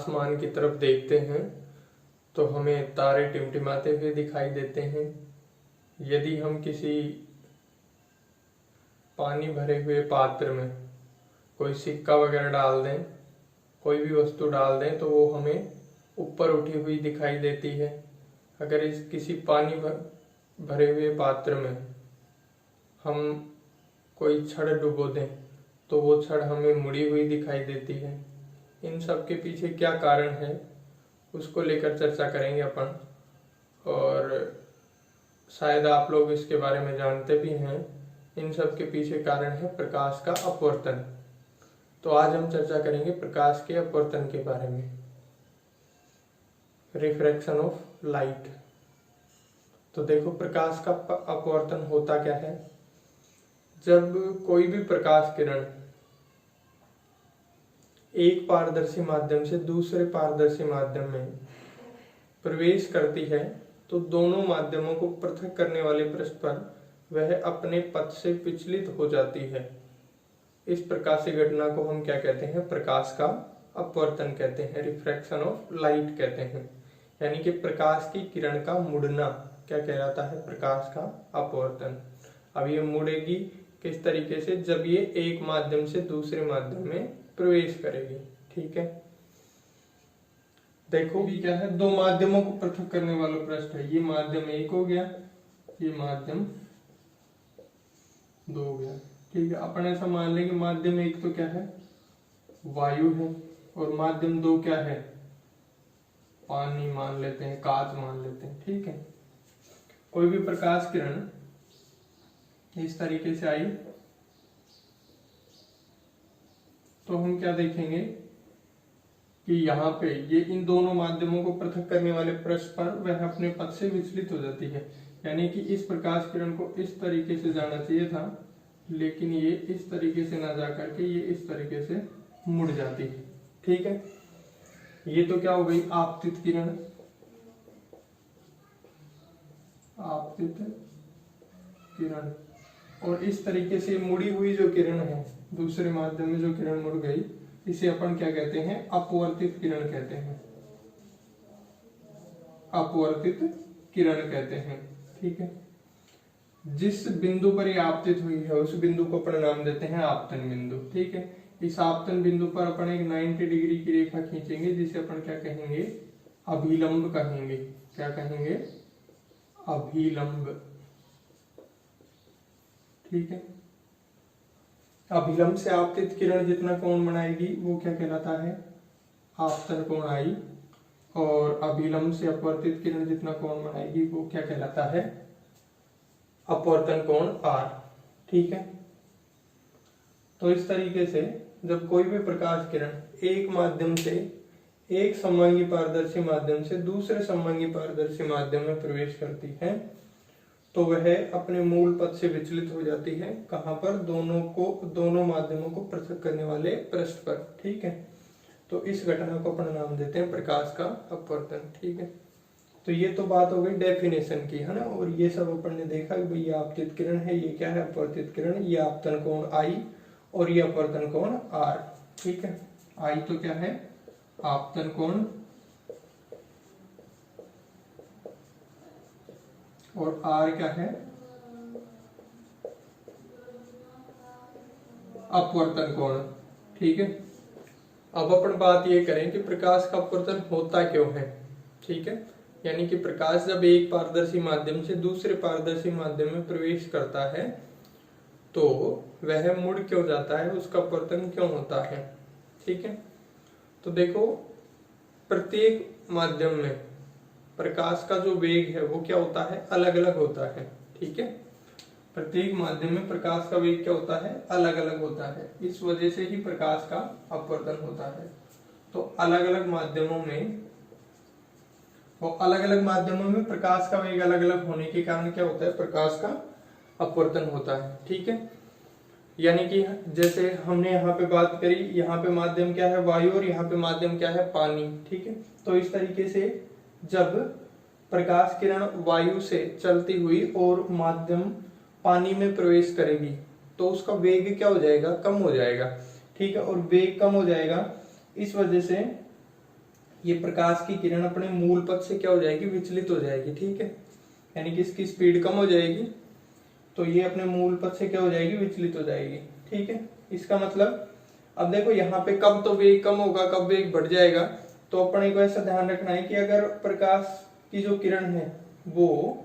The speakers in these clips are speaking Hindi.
आसमान की तरफ देखते हैं तो हमें तारे टिमटिमाते हुए दिखाई देते हैं। यदि हम किसी पानी भरे हुए पात्र में कोई सिक्का वगैरह डाल दें, कोई भी वस्तु डाल दें, तो वो हमें ऊपर उठी हुई दिखाई देती है। अगर इस किसी पानी भरे हुए पात्र में हम कोई छड़ डुबो दें तो वो छड़ हमें मुड़ी हुई दिखाई देती है। इन सब के पीछे क्या कारण है उसको लेकर चर्चा करेंगे अपन, और शायद आप लोग इसके बारे में जानते भी हैं। इन सब के पीछे कारण है प्रकाश का अपवर्तन। तो आज हम चर्चा करेंगे प्रकाश के अपवर्तन के बारे में, रिफ्रैक्शन ऑफ लाइट। तो देखो, प्रकाश का अपवर्तन होता क्या है। जब कोई भी प्रकाश किरण एक पारदर्शी माध्यम से दूसरे पारदर्शी माध्यम में प्रवेश करती है तो दोनों माध्यमों को पृथक करने वाले पृष्ठ पर वह अपने पथ से विचलित हो जाती है। इस प्रकाशीय घटना को हम क्या कहते हैं? प्रकाश का अपवर्तन कहते हैं, रिफ्रैक्शन ऑफ लाइट कहते हैं। यानी कि प्रकाश की किरण का मुड़ना क्या कहलाता है? प्रकाश का अपवर्तन। अब ये मुड़ेगी किस तरीके से? जब ये एक माध्यम से दूसरे माध्यम में प्रवेश करेगी। ठीक है, देखो भी क्या है, दो माध्यमों को पृथक करने वाला पृष्ठ है। ये माध्यम एक हो गया, ये माध्यम दो हो गया। ठीक है, अपन ऐसा मान लें कि माध्यम एक तो क्या है? वायु है, और माध्यम दो क्या है? पानी मान लेते हैं, कांच मान लेते हैं। ठीक है, कोई भी प्रकाश किरण इस तरीके से आई तो हम क्या देखेंगे कि यहाँ पे ये इन दोनों माध्यमों को पृथक करने वाले पृष्ठ पर वह अपने पथ से विचलित हो जाती है। यानी कि इस प्रकाश किरण को इस तरीके से जाना चाहिए था, लेकिन ये इस तरीके से ना जा करके ये इस तरीके से मुड़ जाती है। ठीक है, ये तो क्या हो गई? आपतित किरण। आपतित किरण, और इस तरीके से मुड़ी हुई जो किरण है, दूसरे माध्यम में जो किरण मुड़ गई, इसे अपन क्या कहते हैं? अपवर्तित किरण कहते हैं। अपवर्तित किरण कहते हैं। ठीक है, जिस बिंदु पर ये आपतित हुई है उस बिंदु को अपन नाम देते हैं आपतन बिंदु। ठीक है, इस आपतन बिंदु पर अपन एक 90 डिग्री की रेखा खींचेंगे, जिसे अपन क्या कहेंगे? अभिलंब कहेंगे। क्या कहेंगे? अभिलंब। ठीक है, अभिलंब से आपतित किरण जितना कोण बनाएगी वो क्या कहलाता है? आपतन कोण आई। और अभिलंब से अपवर्तित किरण जितना कोण बनाएगी वो क्या कहलाता है? अपवर्तन कोण आर। ठीक है, तो इस तरीके से जब कोई भी प्रकाश किरण एक माध्यम से, एक सममांगी पारदर्शी माध्यम से दूसरे सममांगी पारदर्शी माध्यम में प्रवेश करती है तो वह अपने मूल पथ से विचलित हो जाती है। कहां पर? दोनों माध्यमों को पृथक करने वाले पृष्ठ पर। ठीक है, तो इस घटना को अपन नाम देते हैं प्रकाश का अपवर्तन। ठीक है, तो ये तो बात हो गई डेफिनेशन की, है ना। और ये सब अपन ने देखा कि भाई ये आपतित किरण है, ये क्या है? अपवर्तित किरण। ये आपतन कोण आई और ये अपवर्तन कोण आर। ठीक है, आई तो क्या है? आपतन कोण, और आर क्या है? अपवर्तन कोण। ठीक है, अब अपन बात ये करें कि प्रकाश का अपवर्तन होता क्यों है। ठीक है, यानी कि प्रकाश जब एक पारदर्शी माध्यम से दूसरे पारदर्शी माध्यम में प्रवेश करता है तो वह मुड़ क्यों जाता है, उसका अपवर्तन क्यों होता है। ठीक है, तो देखो, प्रत्येक माध्यम में प्रकाश का जो वेग है वो क्या होता है? अलग अलग होता है। ठीक है, प्रत्येक माध्यम में प्रकाश का वेग क्या होता है? अलग अलग होता है। इस वजह से ही प्रकाश का अपवर्तन होता है। तो अलग अलग माध्यमों में प्रकाश का वेग अलग अलग होने के कारण क्या होता है? प्रकाश का अपवर्तन होता है। ठीक है, यानी कि जैसे हमने यहाँ पे बात करी, यहाँ पे माध्यम क्या है? वायु, और यहाँ पे माध्यम क्या है? पानी। ठीक है, तो इस तरीके से जब प्रकाश किरण वायु से चलती हुई और माध्यम पानी में प्रवेश करेगी तो उसका वेग क्या हो जाएगा? कम हो जाएगा। ठीक है, और वेग कम हो जाएगा, इस वजह से ये प्रकाश की किरण अपने मूल पथ से क्या हो जाएगी, विचलित हो जाएगी। ठीक है, यानी कि इसकी स्पीड कम हो जाएगी, तो ये अपने मूल पथ से क्या हो जाएगी, विचलित हो जाएगी। ठीक है, इसका मतलब अब देखो यहाँ पे कब तो वेग कम होगा, कब वेग बढ़ जाएगा, तो अपने को ऐसा ध्यान रखना है कि अगर प्रकाश की जो किरण है वो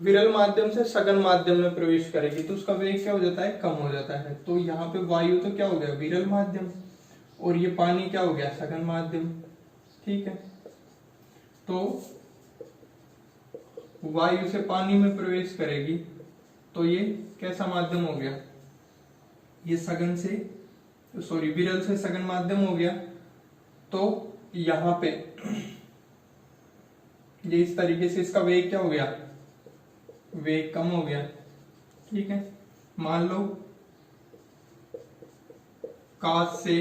विरल माध्यम से सघन माध्यम में प्रवेश करेगी तो उसका वेग क्या हो जाता है, कम हो जाता है। तो यहाँ पे वायु तो क्या हो गया, विरल माध्यम, और ये पानी क्या हो गया, सघन माध्यम। ठीक है, तो वायु से पानी में प्रवेश करेगी तो ये कैसा माध्यम हो गया, ये सघन से विरल से सघन माध्यम हो गया। तो यहाँ पे ये इस तरीके से इसका वेग क्या हो गया, वेग कम हो गया। ठीक है, मान लो कांच से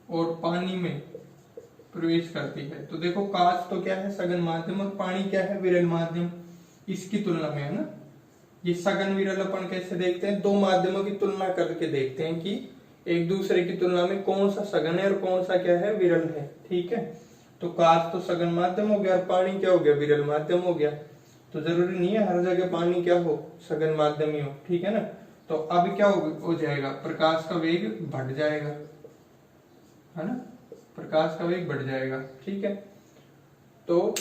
और पानी में प्रवेश करती है, तो देखो कांच तो क्या है, सघन माध्यम, और पानी क्या है, विरल माध्यम। इसकी तुलना में है ना, ये सघन विरल अपन कैसे देखते हैं, दो माध्यमों की तुलना करके देखते हैं कि एक दूसरे की तुलना में कौन सा सघन है और कौन सा क्या है, विरल है। ठीक है, तो कांच तो सघन माध्यम हो गया और पानी क्या हो गया, विरल माध्यम हो गया। तो जरूरी नहीं है हर जगह पानी क्या हो, सघन माध्यम ही हो। ठीक है ना, तो अब क्या हो जाएगा, प्रकाश का वेग बढ़ जाएगा, है ना, प्रकाश का वेग बढ़ जाएगा। ठीक है, तो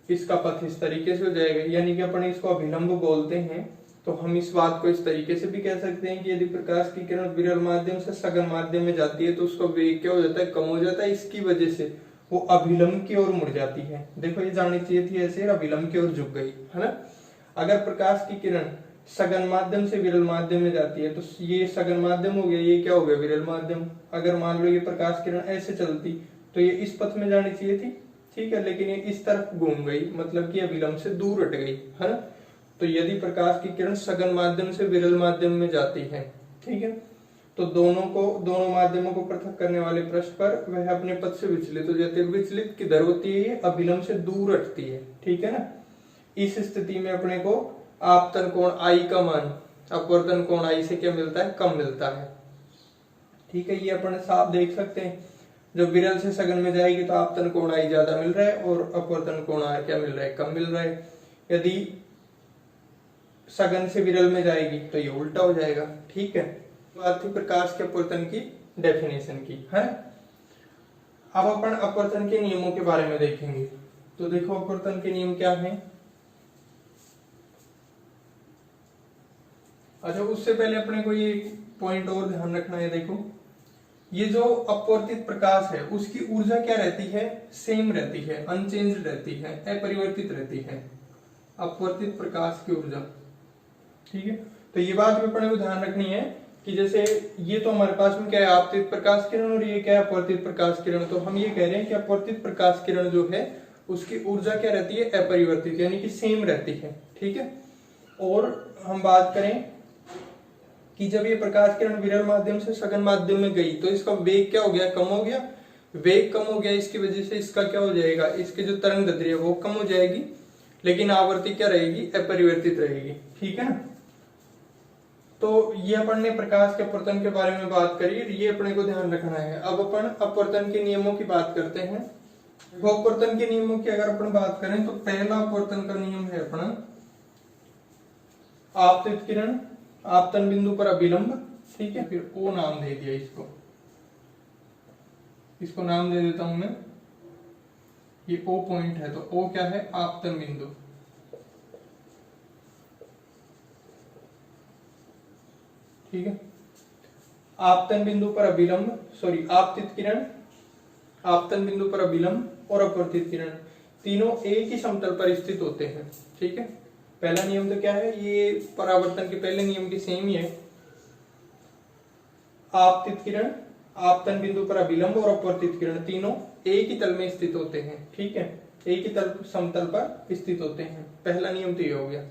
इसका पथ इस तरीके से हो जाएगा, यानी कि अपन इसको अभिलंब बोलते हैं। तो हम इस बात को इस तरीके से भी कह सकते हैं कि यदि प्रकाश की किरण विरल माध्यम से सघन माध्यम में जाती है तो उसका वेग क्या हो जाता है, कम हो जाता है। इसकी वजह से वो अभिलंब की ओर मुड़ जाती है। देखो ये जानी चाहिए थी ऐसे, अभिलंब की ओर झुक गई, है ना। अगर प्रकाश की किरण सघन माध्यम से विरल माध्यम में जाती है तो ये सघन माध्यम हो गया, ये क्या हो गया, विरल माध्यम। अगर मान लो ये प्रकाश किरण ऐसे चलती तो ये इस पथ में जानी चाहिए थी। ठीक है, लेकिन ये इस तरफ घूम गई, मतलब कि अभिलंब से दूर हट गई, है ना। तो यदि प्रकाश की किरण सघन माध्यम से विरल माध्यम में जाती है, ठीक है, तो दोनों माध्यमों को पृथक करने वाले पृष्ठ पर वह अपने पथ से विचलित हो जाती है। विचलित किधर होती है, ये अभिलंब से दूर हटती है। ठीक है ना, इस स्थिति में अपने को आपतन कोण आई का मान अपवर्तन कोण आई से क्या मिलता है, कम मिलता है। ठीक है, ये अपन साफ देख सकते हैं, जब विरल से सघन में जाएगी तो आपतन कोण आई ज्यादा मिल रहा है और अपवर्तन कोण आई क्या मिल रहा है, कम मिल रहा है। यदि सघन से विरल में जाएगी तो ये उल्टा हो जाएगा। ठीक है, बात थी प्रकाश के अपवर्तन की डेफिनेशन की, है। अब अपन अपवर्तन के नियमों के बारे में देखेंगे। तो देखो अपवर्तन के नियम क्या हैं। अच्छा, उससे पहले अपने को ये पॉइंट और ध्यान रखना है। देखो ये जो अपवर्तित प्रकाश है उसकी ऊर्जा क्या रहती है, सेम रहती है, अनचेंज्ड रहती है, अपरिवर्तित रहती है अपवर्तित प्रकाश की ऊर्जा। ठीक है, तो ये बात भी अपने को ध्यान रखनी है कि जैसे ये तो हमारे पास में क्या है, आपतित प्रकाश किरण, और ये क्या है, अपवर्तित प्रकाश किरण। तो हम ये कह रहे हैं कि अपवर्तित प्रकाश किरण जो है उसकी ऊर्जा क्या रहती है, अपरिवर्तित, यानी कि सेम रहती है। ठीक है, और हम बात करें कि जब ये प्रकाश किरण विरल माध्यम से सघन माध्यम में गई तो इसका वेग क्या हो गया, कम हो गया। वेग कम हो गया, इसकी वजह से इसका क्या हो जाएगा, इसकी जो तरंग दैर्ध्य है वो कम हो जाएगी, लेकिन आवृत्ति क्या रहेगी, अपरिवर्तित रहेगी। ठीक है ना, तो ये अपन ने प्रकाश के अपवर्तन के बारे में बात करी, ये अपने को ध्यान रखना है। अब अपन अपवर्तन के नियमों की बात करते हैं। अपवर्तन के नियमों की अगर अपन बात करें तो पहला अपवर्तन का नियम है अपना आपतित किरण आपतन बिंदु पर अभिलंब। ठीक है, फिर ओ नाम दे दिया इसको नाम दे देता हूं मैं, ये ओ पॉइंट है, तो ओ क्या है, आपतन बिंदु। ठीक है, आपतन बिंदु पर अभिलंब, आपतित किरण आपतन बिंदु पर अभिलंब और अपवर्तित किरण तीनों एक ही समतल पर स्थित होते हैं। ठीक है, पहला नियम तो क्या है, ये परावर्तन के पहले नियम की सेम ही है। आपतित किरण आपतन बिंदु पर अभिलंब और अपवर्तित किरण तीनों एक ही तल में स्थित होते हैं। ठीक है, एक ही तल समतल पर स्थित होते हैं। पहला नियम तो ये हो गया।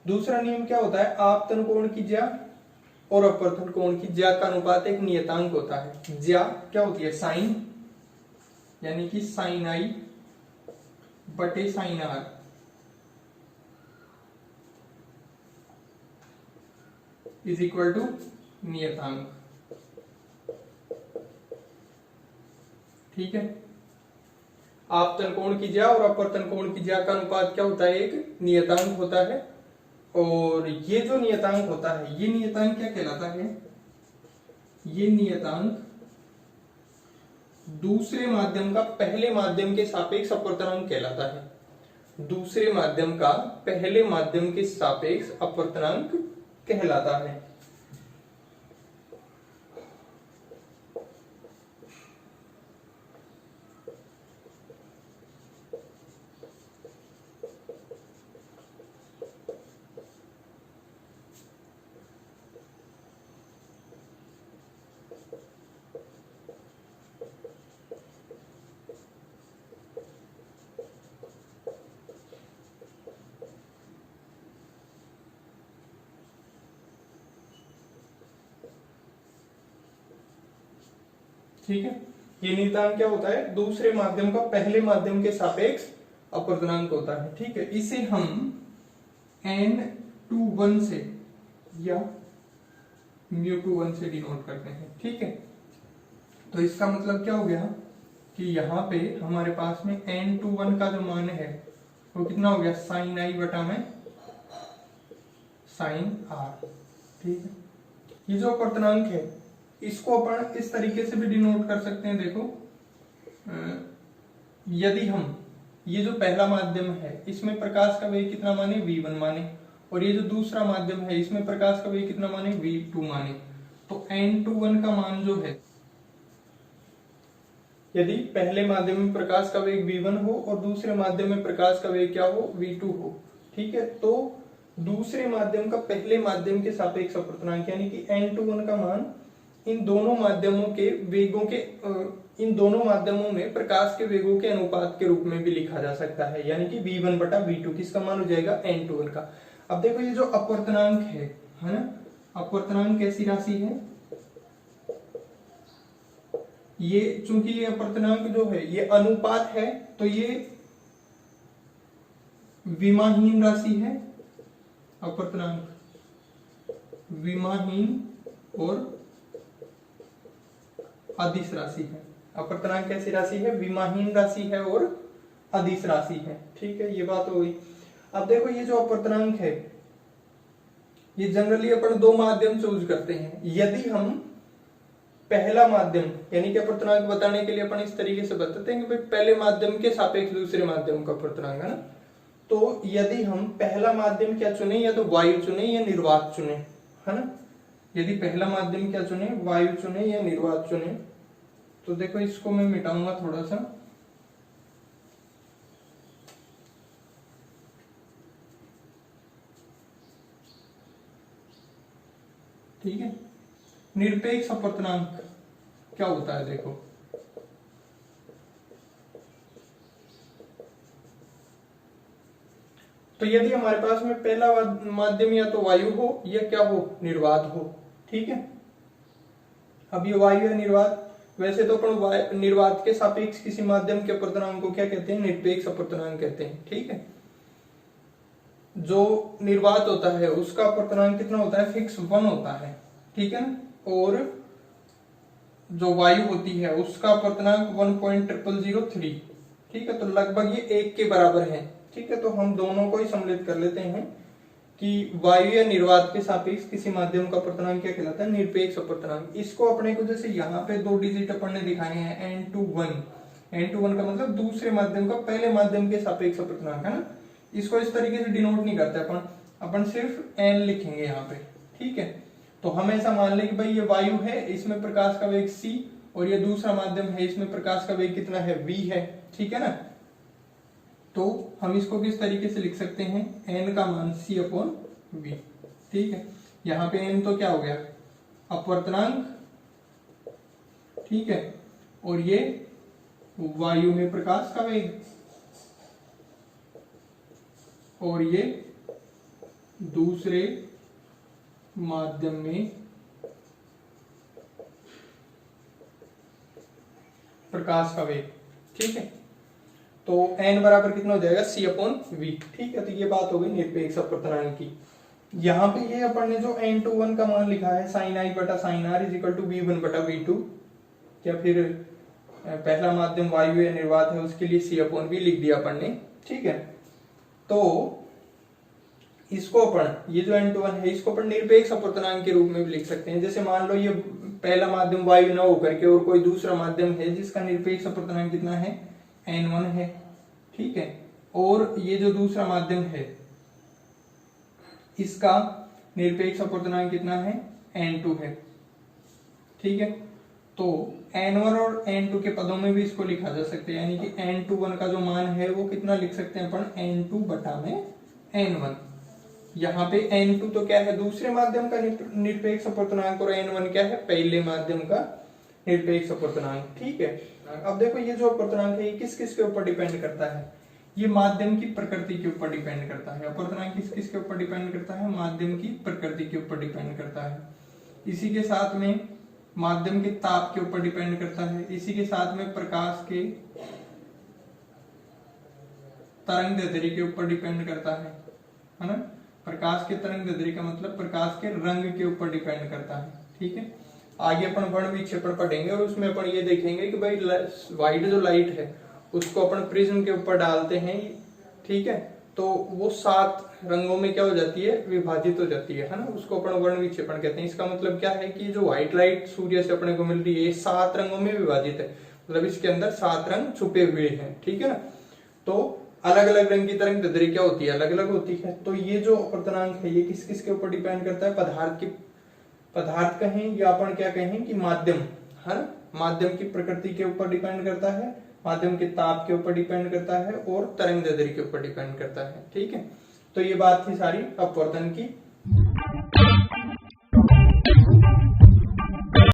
दूसरा नियम क्या होता है, आपतन कोण की ज्या और अपवर्तन कोण की ज्या का अनुपात एक नियतांक होता है। ज्या क्या होती है, साइन, यानी कि साइन आई बटे sine r, is equal to नियतांक। ठीक है। आपतन कोण की ज्या और अपवर्तन कोण की ज्या का अनुपात क्या होता है, एक नियतांक होता है। और ये जो नियतांक होता है, ये नियतांक क्या कहलाता है, ये नियतांक दूसरे माध्यम का पहले माध्यम के सापेक्ष अपवर्तनांक कहलाता है। दूसरे माध्यम का पहले माध्यम के सापेक्ष अपवर्तनांक कहलाता है। ठीक है, ये नियतांक क्या होता है, दूसरे माध्यम का पहले माध्यम के सापेक्ष अपवर्तनांक होता है। ठीक है, इसे हम n21 से या μ21 से डिनोट करते हैं। ठीक है, तो इसका मतलब क्या हो गया कि यहाँ पे हमारे पास में n21 का जो मान है वो कितना हो गया, साइन आई बटा में साइन आर। ठीक है, ये जो अपवर्तनांक है इसको अपन इस तरीके से भी डिनोट कर सकते हैं। देखो, यदि हम ये जो पहला माध्यम है इसमें प्रकाश का वेग कितना माने, v1 माने, और ये जो दूसरा माध्यम है इसमें प्रकाश का वेग कितना माने, v2 माने, तो n21 का मान जो है, यदि पहले माध्यम में प्रकाश का वेग v1 हो और दूसरे माध्यम में प्रकाश का वेग क्या हो, v2 हो। ठीक है, तो दूसरे माध्यम का पहले माध्यम के सापेक्ष अपवर्तनांक यानी कि n21 का मान इन दोनों माध्यमों के वेगों के इन दोनों माध्यमों में प्रकाश के वेगों के अनुपात के रूप में भी लिखा जा सकता है, यानी कि v1 बटा v2, किसका मान हो जाएगा, n21 का। अब देखो ये जो अपवर्तनांक है ना, अपवर्तनांक कैसी राशि है, ये चूंकि ये अपवर्तनांक जो है ये अनुपात है तो ये विमाहीन राशि है। अपवर्तनांक विमाहीन और अदिश राशि है। अपवर्तनांक कैसी राशि है, विमाहीन राशि है और अदिश राशि है। ठीक है, ये बात हो गई। अब देखो ये जो अपवर्तनांक है ये जनरली अपन दो माध्यम चूज करते हैं। यदि हम पहला माध्यम यानी कि अपवर्तनांक बताने के लिए अपन इस तरीके से बताते हैं कि भाई पहले माध्यम के सापेक्ष दूसरे माध्यम का अपवर्तनांक है ना, तो यदि हम पहला माध्यम क्या चुने, या तो वायु चुने या निर्वात चुने, है ना। यदि पहला माध्यम क्या चुने, वायु चुने या निर्वात चुने, तो देखो इसको मैं मिटाऊंगा थोड़ा सा। ठीक है, निरपेक्ष अपवर्तनांक क्या होता है, देखो तो यदि हमारे पास में पहला माध्यम या तो वायु हो या क्या हो, निर्वात हो। ठीक है, अब ये वायु या निर्वात, वैसे तो अपन निर्वात के सापेक्ष किसी माध्यम के अपवर्तनांक को क्या कहते हैं, निरपेक्ष अपवर्तनांक कहते हैं। ठीक है, जो निर्वात होता है उसका अपवर्तनांक कितना होता है, फिक्स 1 होता है। ठीक है ना, और जो वायु होती है उसका अपवर्तनांक 1.0003। ठीक है, तो लगभग ये 1 के बराबर है। ठीक है, तो हम दोनों को ही सम्मिलित कर लेते हैं कि वायु या निर्वात के सापेक्ष किसी माध्यम का अपवर्तनांक क्या कहलाता है, निरपेक्ष अपवर्तनांक। इसको अपने को जैसे यहाँ पे 2 डिजिट अपन ने दिखाए हैं n21 का मतलब दूसरे माध्यम का पहले माध्यम के सापेक्ष अपवर्तनांक है ना। इसको इस तरीके से डिनोट नहीं करते अपन सिर्फ n लिखेंगे यहाँ पे। ठीक है, तो हम ऐसा मान लें कि भाई ये वायु है, इसमें प्रकाश का वेग c, और ये दूसरा माध्यम है, इसमें प्रकाश का वेग कितना है, v है। ठीक है ना, तो हम इसको किस तरीके से लिख सकते हैं, n का मान c/v। ठीक है, यहाँ पे n तो क्या हो गया, अपवर्तनांक। ठीक है, और ये वायु में प्रकाश का वेग, और ये दूसरे माध्यम में प्रकाश का वेग। ठीक है, तो n बराबर कितना हो जाएगा, c/v। ठीक है, तो ये बात हो गई निरपेक्ष अपवर्तनांक की। यहाँ पे ये अपन ने जो n21 का मान लिखा है, साइन आई बटा sine r is equal to v1 बटा v2, या फिर पहला माध्यम वायु या निर्वात है उसके लिए C/V लिख दिया अपन ने, ठीक है। तो इसको अपन, ये जो N21 है इसको अपन निरपेक्ष अपवर्तनांक के रूप में भी लिख सकते हैं। जैसे मान लो ये पहला माध्यम वायु न होकर के और कोई दूसरा माध्यम है जिसका निरपेक्ष अपवर्तनांक कितना है, N1 है, ठीक है। और ये जो दूसरा माध्यम है इसका निरपेक्ष अपवर्तनांक कितना है, N2 है, ठीक है। तो N1 और N2 के पदों में भी इसको लिखा जा सकता है, यानी कि N21 का जो मान है वो कितना लिख सकते हैं अपन, N2 बटा में N1। यहाँ पे N2 तो क्या है, दूसरे माध्यम का निरपेक्ष अपवर्तनांक, और N1 क्या है, पहले माध्यम का निरपेक्ष अपवर्तनांक, ठीक है। अब देखो ये जो अपवर्तनांक है ये किस किस के ऊपर डिपेंड करता है, ये माध्यम की प्रकृति के ऊपर डिपेंड करता है। अपवर्तनांक किस किस के ऊपर डिपेंड करता है, माध्यम की प्रकृति के ऊपर डिपेंड करता है। इसी के साथ में माध्यम के ताप के ऊपर डिपेंड करता है। इसी के साथ में प्रकाश के तरंग दैर्ध्य के ऊपर डिपेंड करता है ना। प्रकाश के तरंग दैर्ध्य का मतलब प्रकाश के रंग के ऊपर डिपेंड करता है, ठीक है। आगे अपन वर्ण विक्षेपण पढ़ेंगे और उसमें अपन ये देखेंगे कि भाई व्हाइट जो लाइट है उसको अपन प्रिज्म के ऊपर डालते हैं, ठीक है, तो वो 7 रंगों में क्या हो जाती है, विभाजित हो जाती है ना। उसको अपन वर्ण विक्षेपण कहते हैं। इसका मतलब क्या है कि जो व्हाइट लाइट सूर्य से अपने को मिल रही है 7 रंगों में विभाजित है, मतलब इसके अंदर 7 रंग छुपे हुए हैं, ठीक है ना। तो अलग अलग रंग की तरंग दैर्ध्य क्या होती है, अलग अलग होती है। तो ये जो अपवर्तनांक है ये किस किस के ऊपर डिपेंड करता है, पदार्थ कहें या अपन क्या कहें कि माध्यम, है ना, माध्यम की प्रकृति के ऊपर डिपेंड करता है, माध्यम के ताप के ऊपर डिपेंड करता है और तरंग दैर्ध्य के ऊपर डिपेंड करता है, ठीक है। तो ये बात थी सारी अपवर्तन की।